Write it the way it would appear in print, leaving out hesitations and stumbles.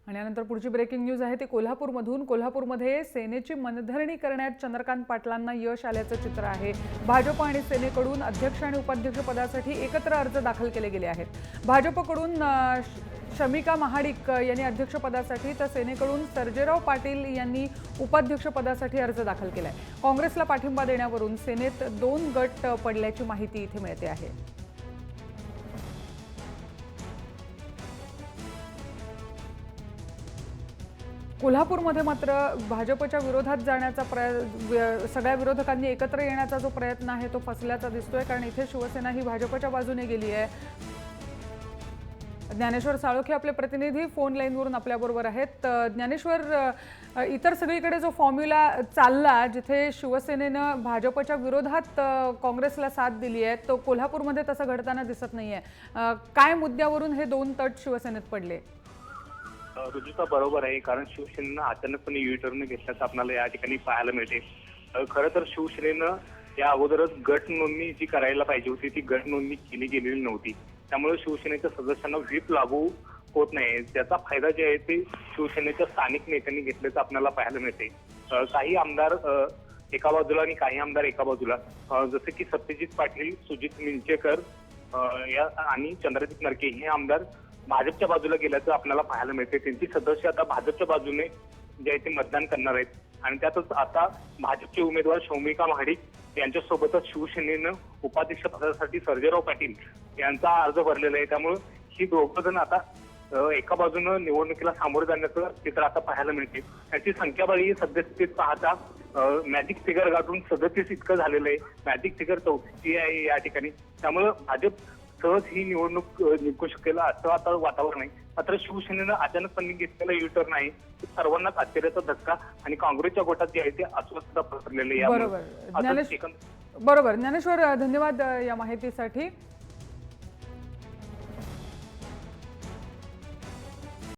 आणि यानंतर पुढची ब्रेकिंग न्यूज आहे ती कोल्हापूरमधून। कोल्हापूरमध्ये सेनेची मनधरणी करण्यात चंद्रकांत पाटलांना यश आल्याचं चित्र आहे। भाजप आणि सेनेकडून अध्यक्ष आणि उपाध्यक्ष पदासाठी एकत्र अर्ज दाखल केले गेले आहेत। भाजपकडून शमिका महाडिक यांनी अध्यक्षपदासाठी तर सेनेकडून सर्जेराव पाटील यांनी उपाध्यक्षपदासाठी अर्ज दाखल केलाय। काँग्रेसला पाठिंबा देण्यावरून सेनेत 2 गट पडल्याची माहिती इथे मिळते आहे। कोल्हापूरमध्ये मात्र भाजपच्या विरोधात जाण्याचा सगळ्या विरोधकांनी एकत्र येण्याचा जो प्रयत्न आहे तो फसल्याचा दिसतोय, कारण इथे शिवसेना ही भाजपच्या बाजूने गेली आहे। ज्ञानेश्वर साळोखे आपले प्रतिनिधी फोन लाईनवरून आपल्याबरोबर आहेत। ज्ञानेश्वर, इतर सगळीकडे जो फॉर्म्युला चालला जिथे शिवसेनेनं भाजपच्या विरोधात काँग्रेसला साथ दिली आहे, तो कोल्हापूरमध्ये तसं घडताना दिसत नाहीये। काय मुद्द्यावरून हे 2 तट शिवसेनेत पडले? रुजुता बरोबर आहे, कारण शिवसेनेनं अचानकपणे युटर्न घेतल्याचं आपल्याला या ठिकाणी पाहायला मिळते। खरं तर शिवसेनेनं या अगोदरच गट नोंदणी जी करायला पाहिजे होती ती गट नोंदणी केली गेलेली नव्हती। त्यामुळे शिवसेनेच्या सदस्यांना व्हीप लागू होत नाही। त्याचा फायदा जे आहे ते शिवसेनेच्या स्थानिक नेत्यांनी घेतल्याचं आपल्याला पाहायला मिळते। काही आमदार एका बाजूला आणि काही आमदार एका बाजूला, जसे की सत्यजित पाटील, सुजित मिंचेकर आणि चंद्रजित नरके हे आमदार भाजपच्या बाजूला गेल्याचं आपल्याला पाहायला मिळते। त्यांची सदस्य आता भाजपच्या बाजूने जे आहे ते मतदान करणार आहेत। आणि त्यातच आता भाजपचे उमेदवार शमिका महाडिक यांच्यासोबतच शिवसेनेनं उपाध्यक्ष पदासाठी सर्जेराव पाटील यांचा अर्ज भरलेला आहे। त्यामुळे ही दोघं जण आता एका बाजूनं निवडणुकीला सामोरे जाण्याचं चित्र आता पाहायला मिळते। त्याची संख्याबळी सद्यस्थितीत पाहता मॅजिक फिगर गाठून 37 इतकं झालेलं आहे। मॅजिक फिगर 34 आहे या ठिकाणी। त्यामुळे भाजप सहज ही निवडणूक जिंकू शकेल असं आता वातावरण आहे। मात्र शिवसेनेनं अचानकपणे घेतलेला युटर्न आहे सर्वांनाच आश्चर्याचा धक्का आणि काँग्रेसच्या गोटात जे आहे ते अस्वस्थता पसरलेली आहे। बरोबर ज्ञानेश्वर, धन्यवाद या माहितीसाठी।